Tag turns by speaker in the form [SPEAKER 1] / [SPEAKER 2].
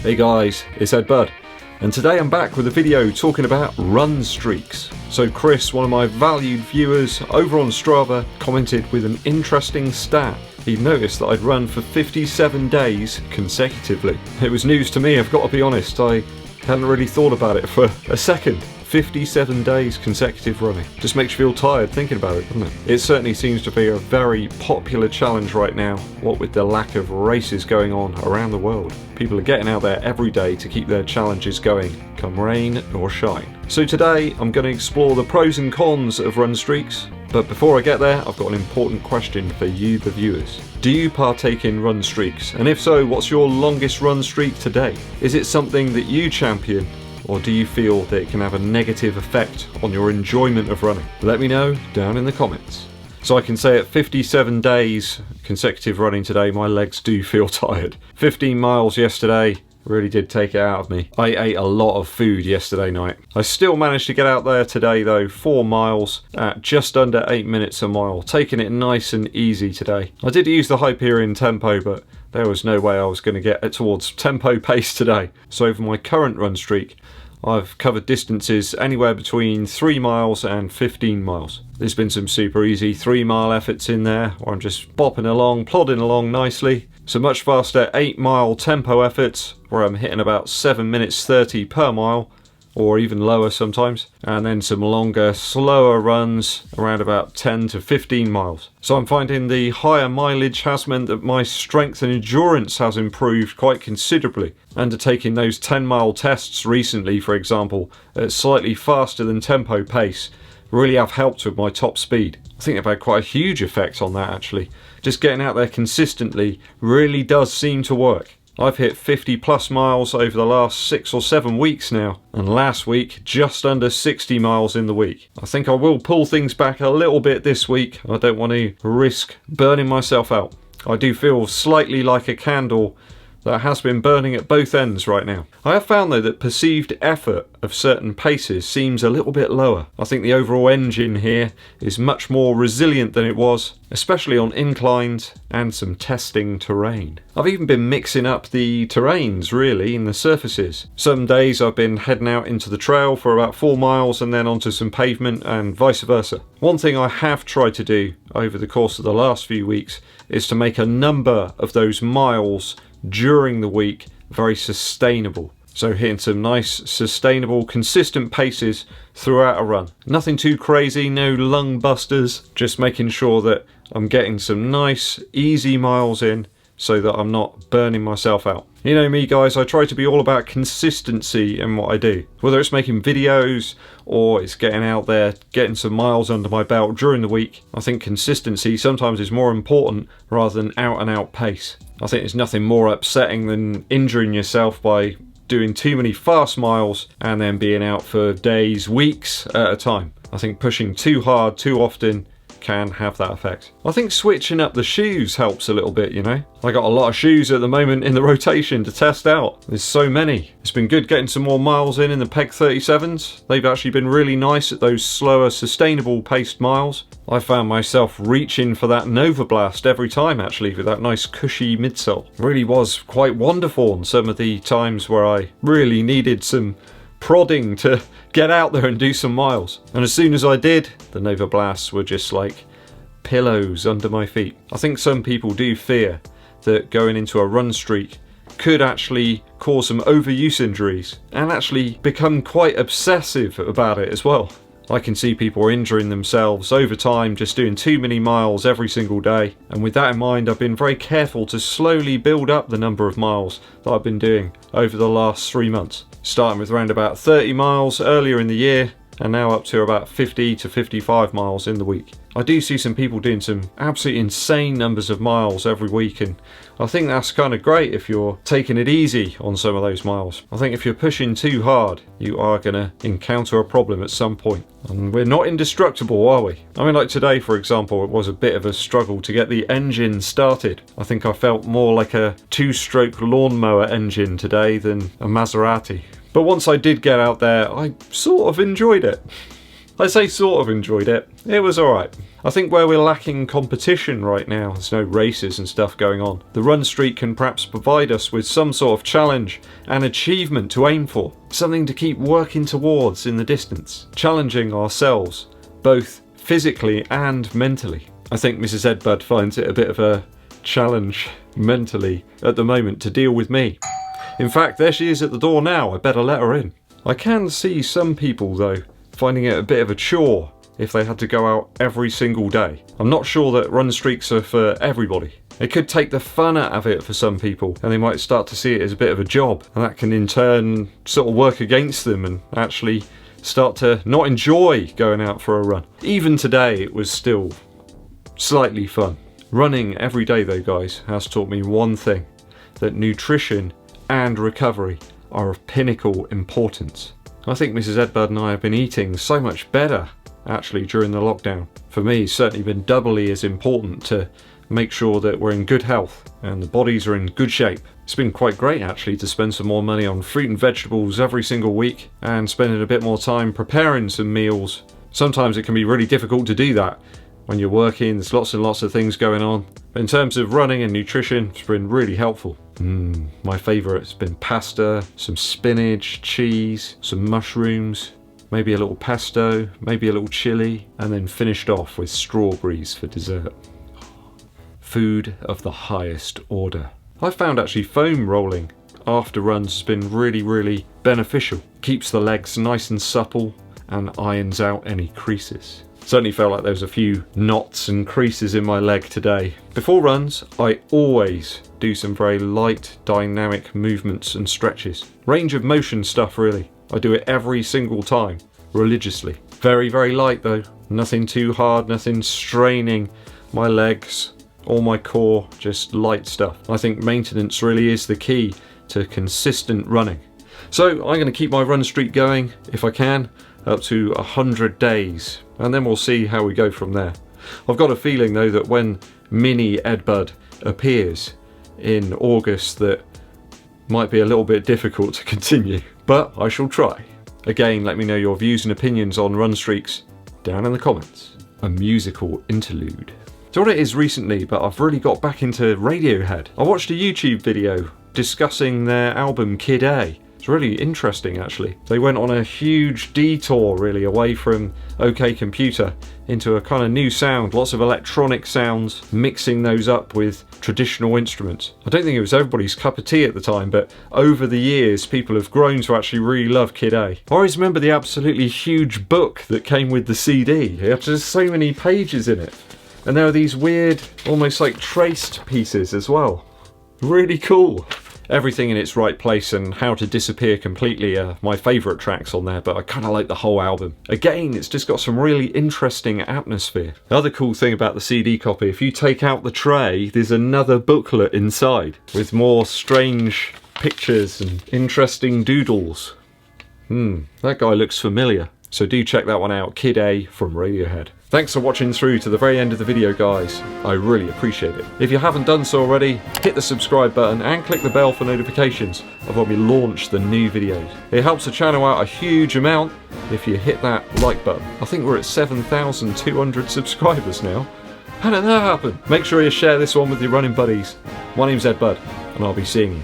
[SPEAKER 1] Hey guys, it's EDDBUD, and today I'm back with a video talking about run streaks. So Chris, one of my valued viewers over on Strava, commented with an interesting stat. He noticed that I'd run for 57 days consecutively. It was news to me, I've got to be honest. I hadn't really thought about it for a second. 57 days consecutive running. Just makes you feel tired thinking about it, doesn't it? It certainly seems to be a very popular challenge right now, what with the lack of races going on around the world. People are getting out there every day to keep their challenges going, come rain or shine. So today I'm going to explore the pros and cons of run streaks. But before I get there, I've got an important question for you, the viewers. Do you partake in run streaks? And if so, what's your longest run streak to date? Is it something that you champion? Or do you feel that it can have a negative effect on your enjoyment of running? Let me know down in the comments. So I can say at 57 days consecutive running today, my legs do feel tired. 15 miles yesterday really did take it out of me. I ate a lot of food yesterday night. I still managed to get out there today though, 4 miles at just under 8 minutes a mile, taking it nice and easy today. I did use the Hyperion tempo, but there was no way I was going to get towards tempo pace today. So over my current run streak, I've covered distances anywhere between 3 miles and 15 miles. There's been some super easy 3-mile efforts in there, where I'm just bopping along, plodding along nicely. Some much faster 8-mile tempo efforts, where I'm hitting about 7 minutes 30 per mile, or even lower sometimes. And then some longer, slower runs around about 10 to 15 miles. So I'm finding the higher mileage has meant that my strength and endurance has improved quite considerably. Undertaking those 10-mile tests recently, for example, at slightly faster than tempo pace, really have helped with my top speed. I think they've had quite a huge effect on that actually. Just getting out there consistently really does seem to work. I've hit 50 plus miles over the last 6 or 7 weeks now, and last week just under 60 miles in the week. I think I will pull things back a little bit this week. I don't want to risk burning myself out. I do feel slightly like a candle that has been burning at both ends right now. I have found though that perceived effort of certain paces seems a little bit lower. I think the overall engine here is much more resilient than it was, especially on inclines and some testing terrain. I've even been mixing up the terrains really in the surfaces. Some days I've been heading out into the trail for about 4 miles and then onto some pavement and vice versa. One thing I have tried to do over the course of the last few weeks is to make a number of those miles during the week very sustainable. So hitting some nice, sustainable, consistent paces throughout a run. Nothing too crazy, no lung busters, just making sure that I'm getting some nice, easy miles in so that I'm not burning myself out. You know me guys, I try to be all about consistency in what I do. Whether it's making videos or it's getting out there, getting some miles under my belt during the week, I think consistency sometimes is more important rather than out and out pace. I think there's nothing more upsetting than injuring yourself by doing too many fast miles and then being out for days, weeks at a time. I think pushing too hard too often can have that effect. I think switching up the shoes helps a little bit, you know. I got a lot of shoes at the moment in the rotation to test out. There's so many. It's been good getting some more miles in the Peg 37s. They've actually been really nice at those slower, sustainable paced miles. I found myself reaching for that Novablast every time actually with that nice cushy midsole. It really was quite wonderful on some of the times where I really needed some prodding to get out there and do some miles. And as soon as I did, the Novablasts were just like pillows under my feet. I think some people do fear that going into a run streak could actually cause some overuse injuries and actually become quite obsessive about it as well. I can see people injuring themselves over time just doing too many miles every single day, and with that in mind I've been very careful to slowly build up the number of miles that I've been doing over the last 3 months. Starting with around about 30 miles earlier in the year and now up to about 50 to 55 miles in the week. I do see some people doing some absolutely insane numbers of miles every week, and I think that's kind of great if you're taking it easy on some of those miles. I think if you're pushing too hard, you are going to encounter a problem at some point. And we're not indestructible, are we? I mean, like today, for example, it was a bit of a struggle to get the engine started. I think I felt more like a 2-stroke lawnmower engine today than a Maserati. But once I did get out there, I sort of enjoyed it. I say sort of enjoyed it. It was alright. I think where we're lacking competition right now, there's no races and stuff going on, the run streak can perhaps provide us with some sort of challenge and achievement to aim for, something to keep working towards in the distance, challenging ourselves, both physically and mentally. I think Mrs. Eddbud finds it a bit of a challenge mentally at the moment to deal with me. In fact, there she is at the door now, I better let her in. I can see some people though finding it a bit of a chore if they had to go out every single day. I'm not sure that run streaks are for everybody. It could take the fun out of it for some people, and they might start to see it as a bit of a job, and that can in turn sort of work against them and actually start to not enjoy going out for a run. Even today it was still slightly fun. Running every day though, guys, has taught me one thing, that nutrition and recovery are of pinnacle importance. I think Mrs. Eddbud and I have been eating so much better actually during the lockdown. For me, it's certainly been doubly as important to make sure that we're in good health and the bodies are in good shape. It's been quite great actually to spend some more money on fruit and vegetables every single week and spending a bit more time preparing some meals. Sometimes it can be really difficult to do that when you're working, there's lots and lots of things going on. But in terms of running and nutrition, it's been really helpful. My favourite has been pasta, some spinach, cheese, some mushrooms, maybe a little pesto, maybe a little chilli, and then finished off with strawberries for dessert. Food of the highest order. I found actually foam rolling after runs has been really beneficial. Keeps the legs nice and supple and irons out any creases. Certainly felt like there was a few knots and creases in my leg today. Before runs, I always do some very light dynamic movements and stretches. Range of motion stuff really. I do it every single time, religiously. Very light though. Nothing too hard, nothing straining my legs or my core, just light stuff. I think maintenance really is the key to consistent running. So I'm going to keep my run streak going, if I can, up to 100 days. And then we'll see how we go from there. I've got a feeling though that when mini Eddbud appears in August that might be a little bit difficult to continue, but I shall try. Again, let me know your views and opinions on run streaks down in the comments. A musical interlude. So what it is recently, but I've really got back into Radiohead. I watched a YouTube video discussing their album Kid A. It's really interesting actually. They went on a huge detour really away from OK Computer into a kind of new sound, lots of electronic sounds, mixing those up with traditional instruments. I don't think it was everybody's cup of tea at the time, but over the years people have grown to actually really love Kid A. I always remember the absolutely huge book that came with the CD. It had just so many pages in it. And there are these weird, almost like traced pieces as well. Really cool. Everything in its right place and How to Disappear Completely are my favourite tracks on there, but I kind of like the whole album. Again, it's just got some really interesting atmosphere. The other cool thing about the CD copy, if you take out the tray, there's another booklet inside with more strange pictures and interesting doodles. That guy looks familiar. So do check that one out, Kid A from Radiohead. Thanks for watching through to the very end of the video, guys. I really appreciate it. If you haven't done so already, hit the subscribe button and click the bell for notifications of when we launch the new videos. It helps the channel out a huge amount if you hit that like button. I think we're at 7,200 subscribers now. How did that happen? Make sure you share this one with your running buddies. My name's Eddbud, and I'll be seeing you